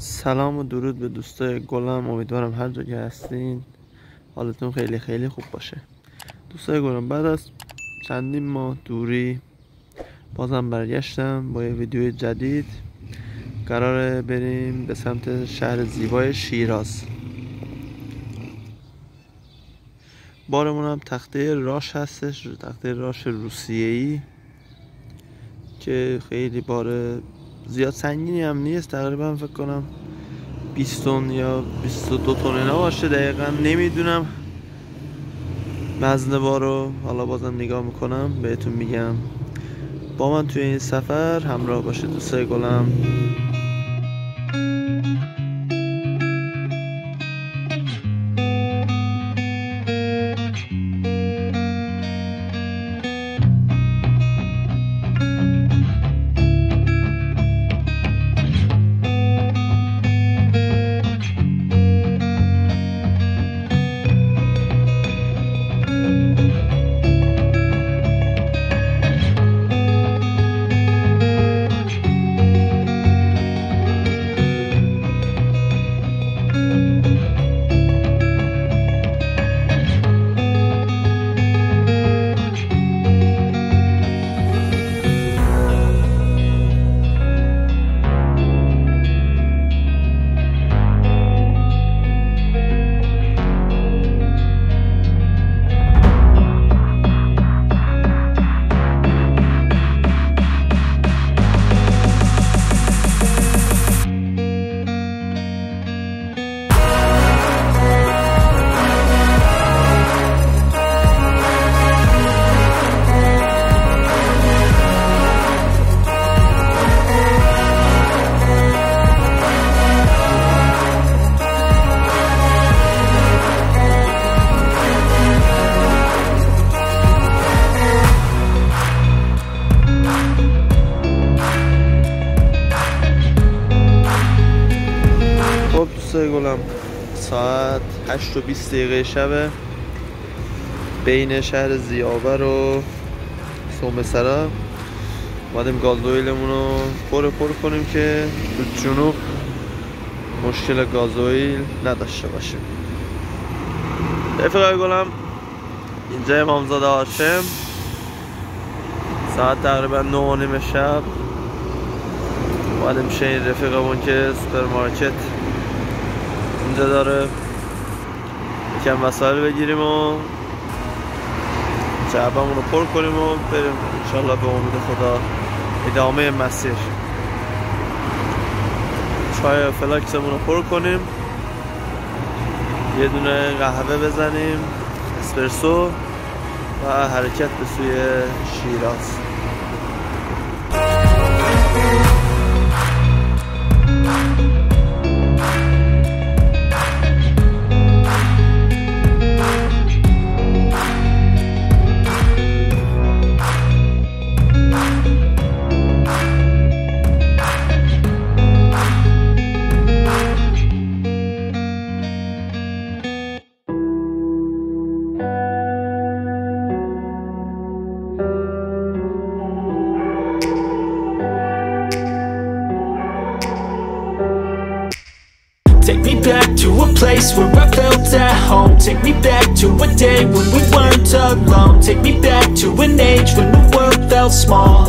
سلام و درود به دوستای گلم. امیدوارم هر جا که هستین حالتون خیلی خیلی خوب باشه. دوستای گلم، بعد از چندین ماه دوری بازم برگشتم با یه ویدیو جدید. قراره بریم به سمت شهر زیبای شیراز. بارمون هم تخته راش هستش، تخته راش روسیه‌ای که خیلی بار زیاد سنگینی هم نیست. تقریبا فکر کنم 20 تن یا 22 تن اینا باشه، دقیقا نمیدونم وزن بارو. حالا بازم نگاه میکنم بهتون میگم. با من توی این سفر همراه باشه دوستای گلم. دوستای گلم، ساعت 8:20 شبه. بین شهر زیابر و سومسرا اومدیم گازوئیلمون رو پر کنیم که تو جنوب مشکل گازوئیل نداشته باشیم. رفیقای گلم، اینجا امامزاده هاشم. ساعت تقریبا 9:30 شب اومدیم شین رفیقمون که سوپرمارکت اینجا داره یکم وسایل بگیریم و جعبمون رو پر کنیم و بریم انشالله به امید خدا ادامه مسیر. چای فلاکسمون رو پر کنیم، یه دونه قهوه بزنیم اسپرسو و حرکت به سوی شیراز. Take me back to a place where I felt at home. Take me back to a day when we weren't alone. Take me back to an age when the world felt small.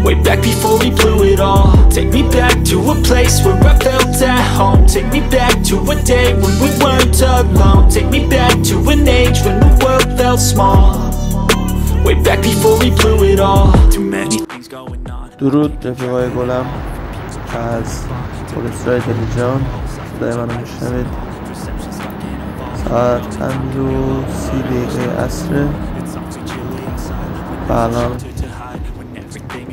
Way back before we blew it all. Take me back to a place where I felt at home. Take me back to a day when we weren't alone. Take me back to an age when the world felt small. Way back before we blew it all. Too many things going on. درود رفیقای گلم از پلیسرای دلیجان. صدای منو میشنوید. ساعت 5:30 عصره و الان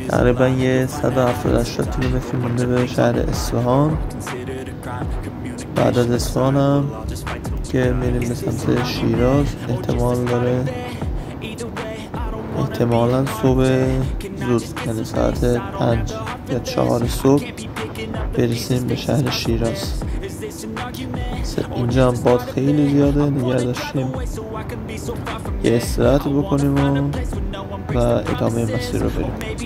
تقریبا یه 170-80 کیلومتر مونده به شهر اصفهان. بعد از اصفهان هم که میریم به سمت شیراز. احتمال داره احتمالا صبح زود، یعنی ساعت 5 یا 4 صبح برسیم به شهر شیراز. اینجا هم باد خیلی زیاده، نگه داشتیم یه استراحت بکنیم و ادامه مسیر رو بریم. 'Cause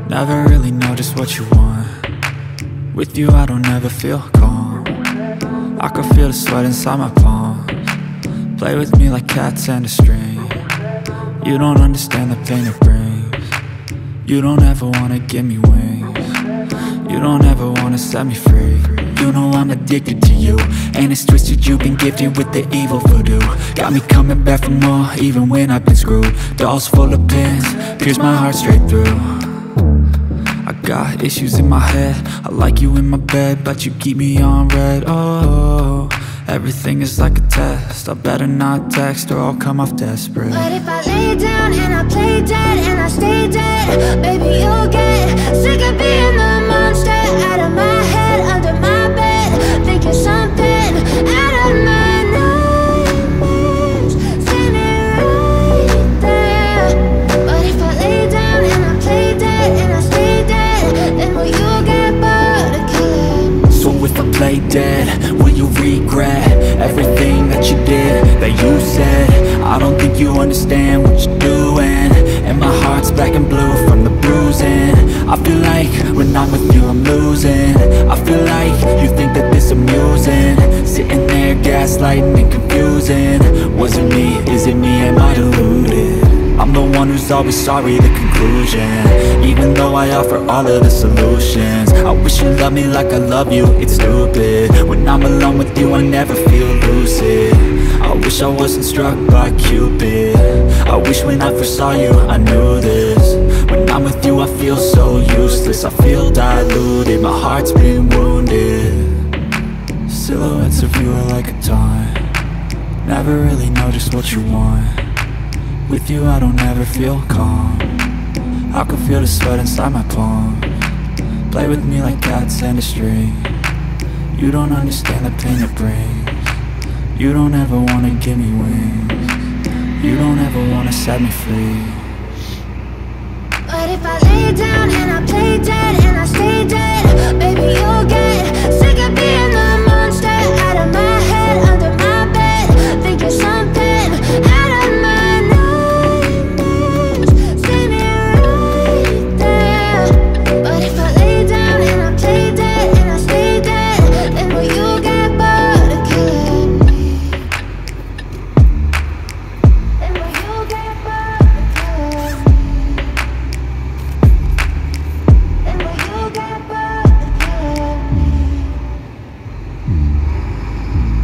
Never really know just what you want. With you I don't ever feel calm. I can feel the sweat inside my palms. Play with me like cats and a string. You don't understand the pain it brings. You don't ever wanna give me wings. You don't ever wanna set me free. You know I'm addicted to you, and it's twisted, you've been gifted with the evil voodoo. Got me coming back for more, even when I've been screwed. Dolls full of pins, pierce my heart straight through. I got issues in my head, I like you in my bed, but you keep me on red. Oh, everything is like a test, I better not text or I'll come off desperate. But if I lay down and I play dead and I stay dead, baby you'll get sick of being the monster out of my head, under my bed, thinking something out of my nightmares, standing right there. But if I lay down and I play dead and I stay dead, then will you get bored of killing? So if I play dead, will you regret everything that you did, that you said? I don't think you understand what you're doing, and my heart's black and blue from the bruising. I feel like when I'm with you I'm losing. I feel like you think that this amusing, sitting there gaslighting and confusing. Was it me? Is it me? Am I deluded? I'm the one who's always sorry, the conclusion. Even though I offer all of the solutions, I wish you loved me like I love you, it's stupid. When I'm alone with you I never feel lucid. I wish I wasn't struck by Cupid. I wish when I first saw you I knew this. When I'm with you I feel so useless, I feel diluted, my heart's been wounded. Silhouettes of you are like a taunt. Never really know just what you want. With you I don't ever feel calm. I can feel the sweat inside my palms. Play with me like cats and a string. You don't understand the pain it brings. You don't ever wanna give me wings. You don't ever wanna set me free. But if I lay down and I play dead and I stay dead, baby you'll get sick of being the monster out of my head, under my bed, thinking something out of my nightmares, standing right there. But if I lay down and I play dead and I stay dead, then will you get bored of killing me? Then will you get bored of killing me? And will you get bored of killing me?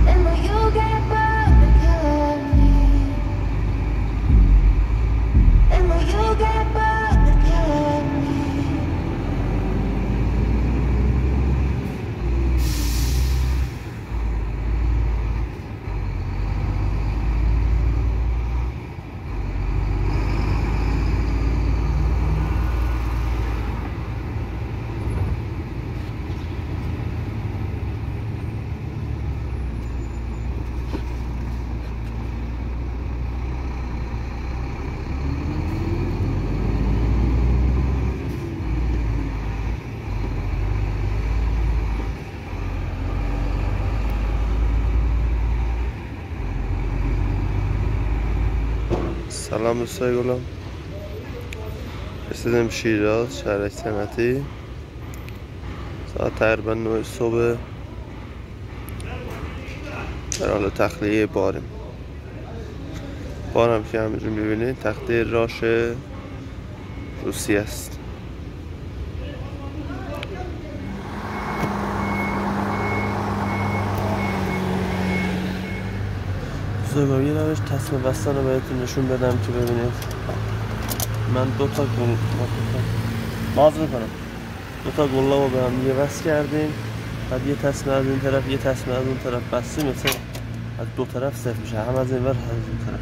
And will you get bored of killing me? And will you get bored of killing me? سلام دوستای گلم، رسیدم شیراز، شهرک صنعتی. ساعت تقریبا 9 صبح، در حال تخلیه بارم که همینجور میبینید تخته راش روسیه است. دوستای یه روش تصمیم بستن رو بهتون نشون بدم که ببینید. من دو تا گلا رو به هم دیگه وصل کردیم، بعد یه تصمیم از این طرف یه تصمیم از اون طرف بستیم، مثل از دو طرف صفر میشه، هم از این ور هم از اون طرف.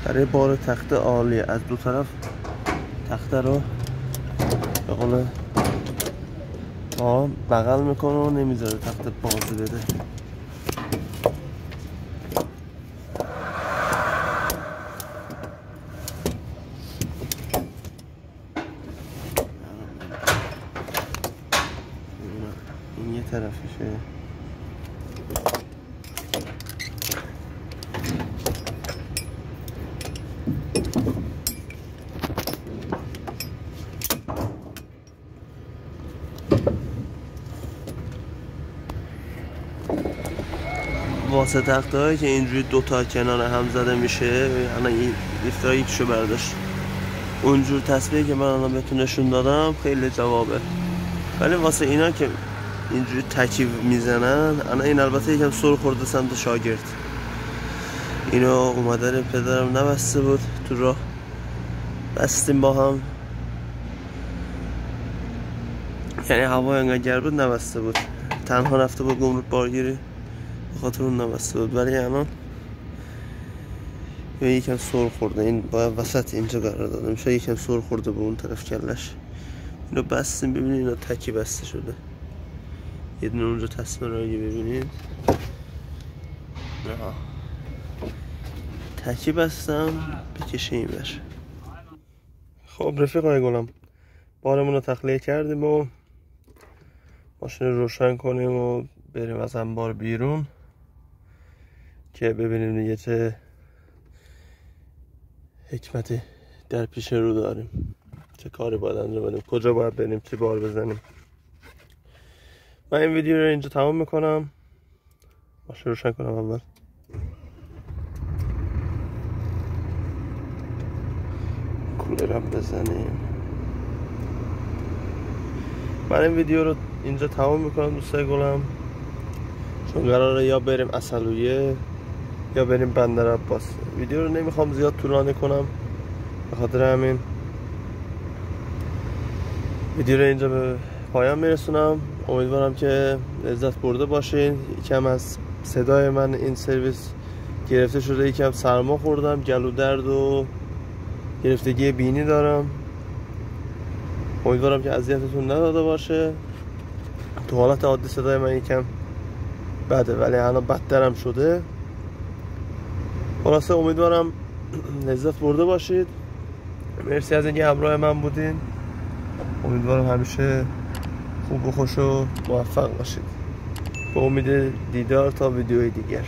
برای بار تخته عالیه، از دو طرف تخته رو به قول بغل میکنه و نمیذاره تخته بازی بده. این یه طرفشه، واسه تخته‌هایی که اینجوری دوتا کنار هم زده میشه، الان این لیفت‌ها یکیشو برداشت. اونجور تصویری که من الان بهتون نشون دادم خیلی جوابه. ولی واسه اینا که اینجوری تکیب میزنن، الان این البته یکم سر خورده سمت شاگرد. اینو اومدن پدرم نبسته بود تو راه، بستیم با هم، یعنی هوا انقدر گرم بود نبسته بود، تنها رفته بود گمرک بارگیری بخاطر اون نبسته بود. ولی الان یکم سر خورده، این باید وسط اینجا قرار داده میشه، یکم سر خورده به اون طرف کلش. اینو بستیم، ببینید اینا تکی بسته شده، یه دونه اونجا تصمیم رو ببینید تکی بستم، بکشه این بر. خب رفیقای گلم، بارمون رو تخلیه کردیم و ماشین رو روشن کنیم و بریم از انبار بیرون که ببینیم دیگه چه حکمتی در پیش رو داریم، چه کاری باید انجام بدیم، کجا باید بریم، چه بار بزنیم. من این ویدیو رو اینجا تمام میکنم. ماشین روشن کنم اول. کولرم بزنیم. من این ویدیو رو اینجا تمام میکنم دوستای گلم، چون قراره یا بریم عسلویه یا بریم بندر عباس. ویدیو رو نمیخوام زیاد طولانی کنم، به خاطر همین ویدیو رو اینجا به پایان میرسونم. امیدوارم که لذت برده باشین. یکم از صدای من این سرویس گرفته شده، یکم سرما خوردم، گلو درد و گرفتگی بینی دارم. امیدوارم که اذیتتون نداده باشه. تو حالت عادی صدای من یکم بده، ولی الان بدترم شده. خلاصه امیدوارم لذت برده باشید. مرسی از اینکه همراه من بودین. امیدوارم همیشه خوب و خوش و موفق باشید. به امید دیدار تا ویدیوی دیگر.